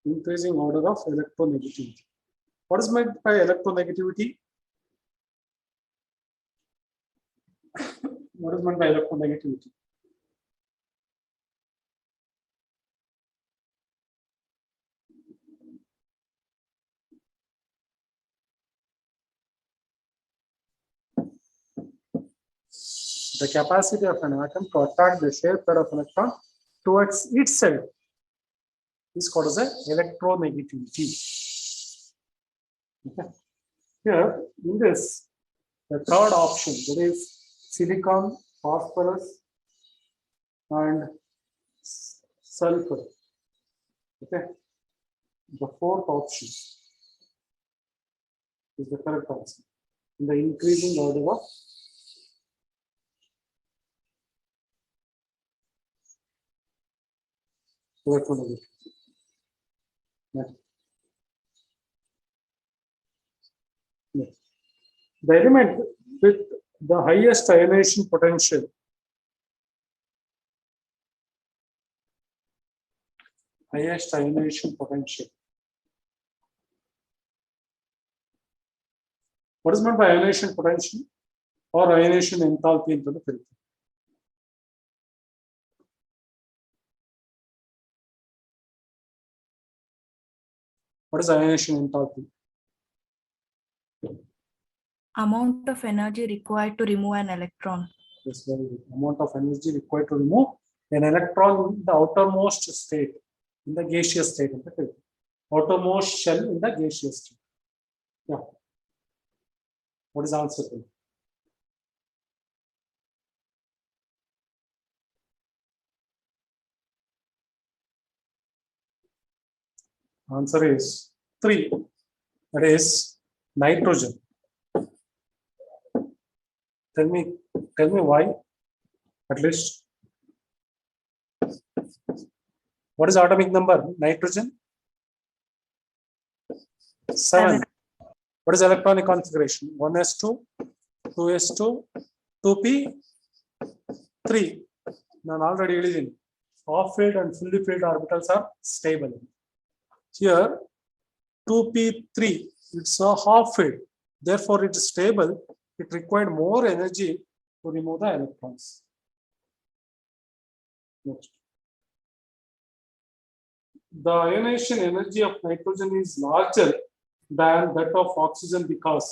Increasing order of electronegativity. What is meant by electronegativity? What is meant by electronegativity? The capacity of an atom to attract the shared pair of electron towards itself is called as a electronegativity. Okay. Here, in this, the third option, that is silicon, phosphorus, and sulfur. Okay. The fourth option is the correct answer. In the increasing order of electronegativity. Next. Next. The element with the highest ionization potential What is meant by ionization potential or ionization enthalpy into the filter? What is ionization enthalpy? Amount of energy required to remove an electron. Yes, very good. Amount of energy required to remove an electron in the outermost state, in the gaseous state of the filter. Outermost shell in the gaseous state. Yeah. What is the answer? Answer is 3. That is nitrogen. Tell me why, at least. What is atomic number? Nitrogen? 7. What is electronic configuration? 1s2, 2s2, 2p, 3. Now already ಹೇಳಿದ್ದೀನಿ. Half filled and fully filled orbitals are stable. Here 2p3, it's a half filled, therefore it is stable. It required more energy to remove the electrons. Next. The ionization energy of nitrogen is larger than that of oxygen because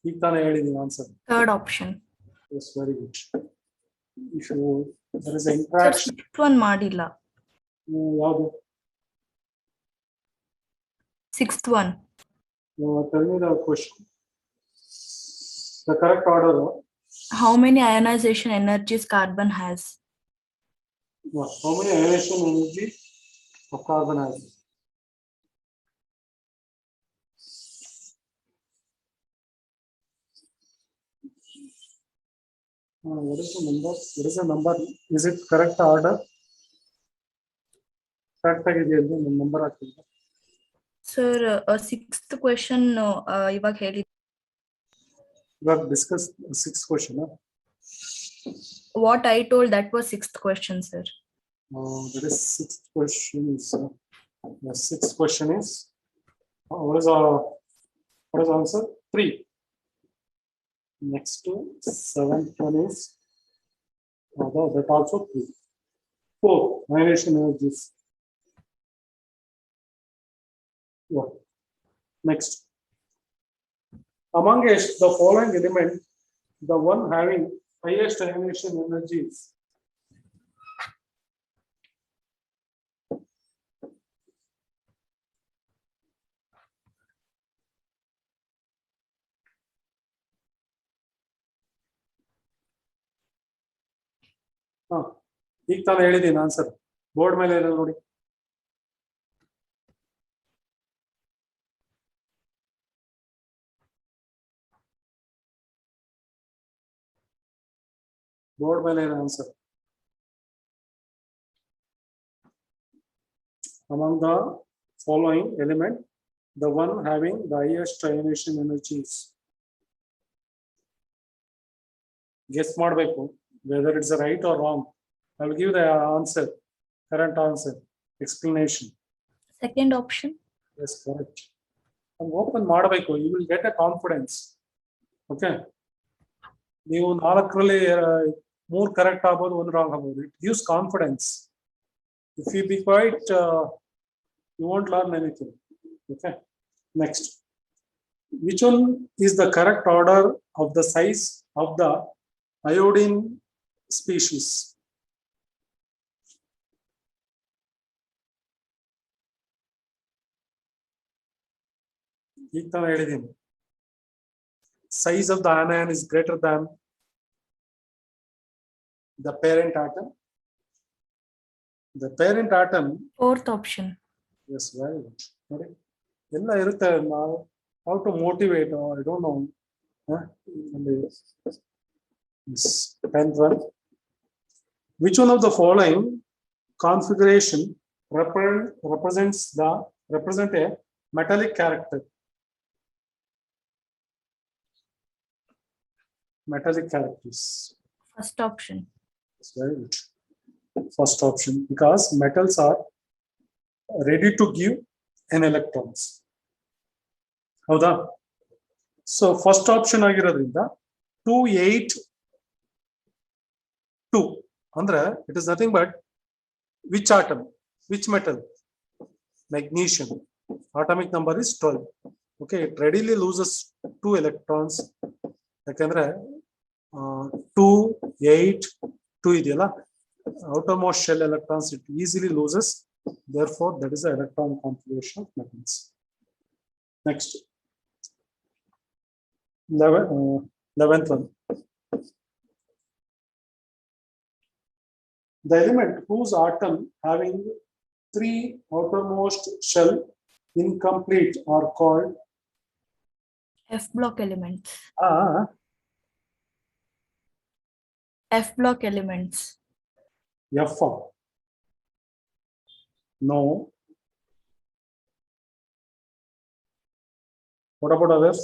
ಈಗ ತಾನೇ ಹೇಳಿದ್ದೀನಿ answer. Third option. Yes, very good. If you, there is an Sir, interaction. 6th one ಮಾಡಿಲ್ಲ. ಯಾವುದು? 6th one. Tell me the question. The correct order. How many ionization energies carbon has? How many ionization energy of carbon has? What is the number? What is the number? Is it correct order? Correct ಆಗಿದೆಯಲ್ಲ ನಿಮ್ಮ number ಹಾಕಿಲ್ಲ. Sir, 6th question ಇವಾಗ ಹೇಳಿ. ಇವಾಗ discuss 6th question. What I told, that was 6th question, sir. That is 6th question is the 6th question is what is the answer? 3. Next to 7th one is that also 3. 4 ionization energies. Yeah. Next. Amongst the following element, the one having highest ionization energy is ಈಗ ತಾನು ಹೇಳಿದ್ದೀನಿ answer board ಮೇಲೆ ಇರೋದು ನೋಡಿ. Board ಮೇಲೆ ಏನು answer? Among the following element, the one having the highest ionization energy is. Guess ಮಾಡಬೇಕು whether it's right or wrong. I will give the answer, current answer, explanation. Second option. Yes, correct. And open ಮಾಡಬೇಕು, you will get a confidence. Okay. ನೀವು 4ರಲ್ಲಿ 3 correct ಆಗ್ಬೋದು, 1 wrong ಆಗ್ಬೋದು. It gives confidence. If you be quiet, you won't learn anything. Okay. Next, which one is the correct order of the size of the iodine species? ಈಗ ತಾನು ಹೇಳಿದ್ದೀನಿ, size of the anion is greater than the parent atom. The parent atom. Fourth option. Yes, very good. Sorry. ಎಲ್ಲ ಇರುತ್ತೆ. ನಾವು how to motivate, I don't know. Yes. 10th one. Which one of the following configuration represent a metallic character? Metallic characters. First option. It's very good. First option, because metals are ready to give an electrons. ಹೌದಾ? So first option ಆಗಿರೋದ್ರಿಂದ 2 8 2 ಅಂದ್ರೆ it is nothing but which atom, which metal? Magnesium. Atomic number is 12. Okay, it readily loses 2 electrons. ಯಾಕಂದ್ರೆ 2 8 2 ಇದೆಯಲ್ಲ, outermost shell electrons it easily loses. Therefore, that is the electron configuration of metals. Next, 11th one. The element whose atom having 3 outermost shell incomplete are called F block elements. Ah, F block elements. F. No. What about others?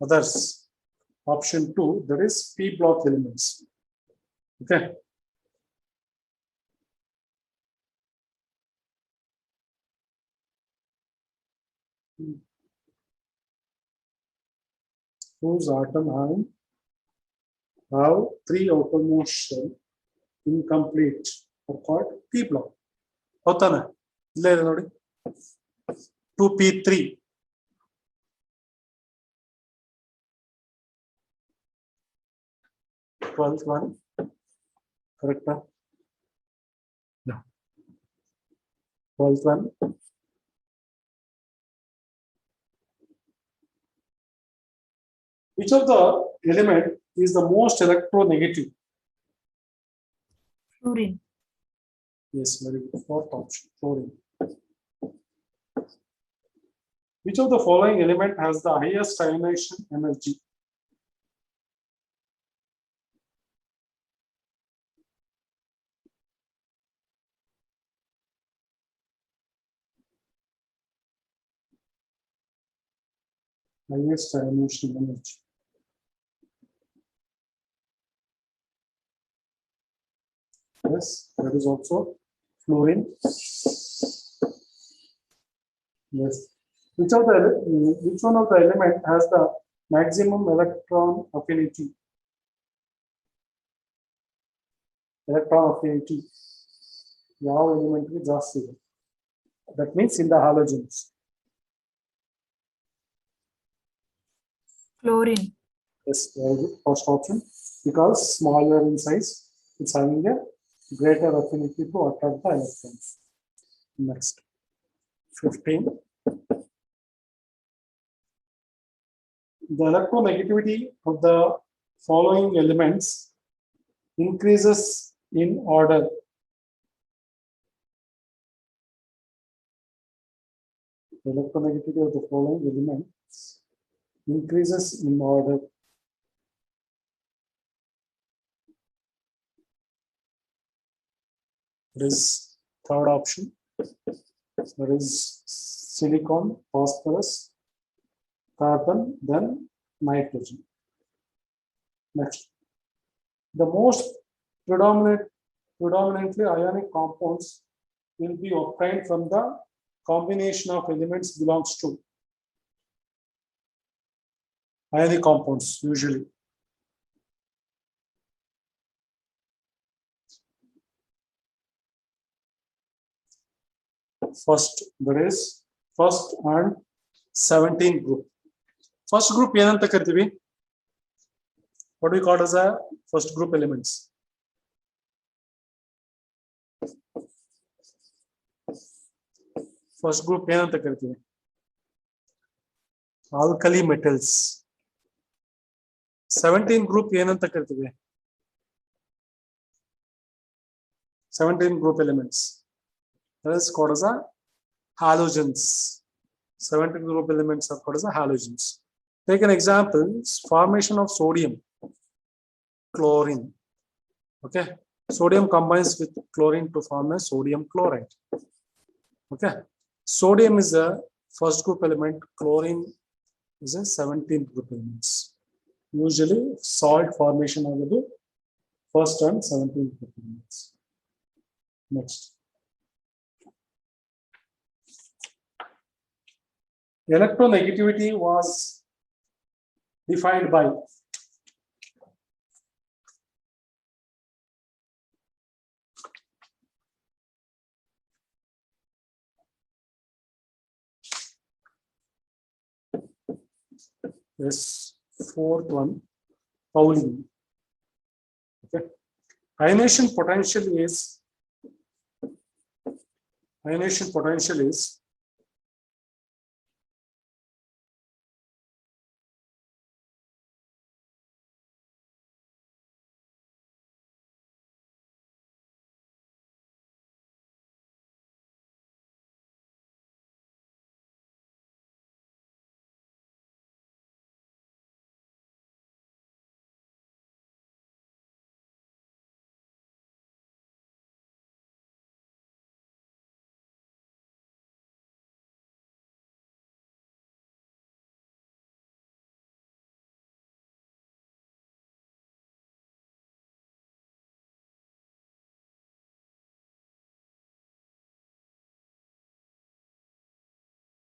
Others. Option 2, that is P block elements. Okay. Whose atom have 3 outermost shell incomplete are called P block. ಹೌದಾನ? ಇಲ್ಲೇ ಇದೆ ನೋಡಿ, 2p3. Twelfth one, correct? No. 12th one. Which of the element is the most electronegative? Fluorine. Yes, very good. 4th option, fluorine. Which of the following element has the highest ionization energy? Highest ionization energy. Yes, that is also fluorine. Yes. Which one of the element has the maximum electron affinity? Electron affinity. ಯಾವ element ಗೆ ಜಾಸ್ತಿ ಇದೆ? That means in the halogens. Chlorine. Yes, very good. First option, because smaller in size, it's having a greater affinity to attract the electrons. Next, 15. The electronegativity of the following elements increases in order. electronegativity of the following elements increases in order. There is third option. There is silicon, phosphorus, carbon, then nitrogen. Next, the most predominantly ionic compounds will be obtained from the combination of elements belongs to ionic compounds usually. First, there is first and 17th group. First group ಏನಂತ ಕರಿತೀವಿ? What do we call as a first group elements? First group ಏನಂತ ಕರಿತೀವಿ? Alkali metals. 17th group ಏನಂತ ಕರಿತೀವಿ? 17th group elements. That is called as a halogens. 17th group elements are called as a halogens. Take an example, formation of sodium, chlorine. Okay, sodium combines with chlorine to form a sodium chloride. Okay, sodium is a first group element, chlorine is a 17th group elements. Usually salt formation of the first and 17th group elements. Next, electronegativity was defined by this fourth one, Pauling. Okay, ionization potential is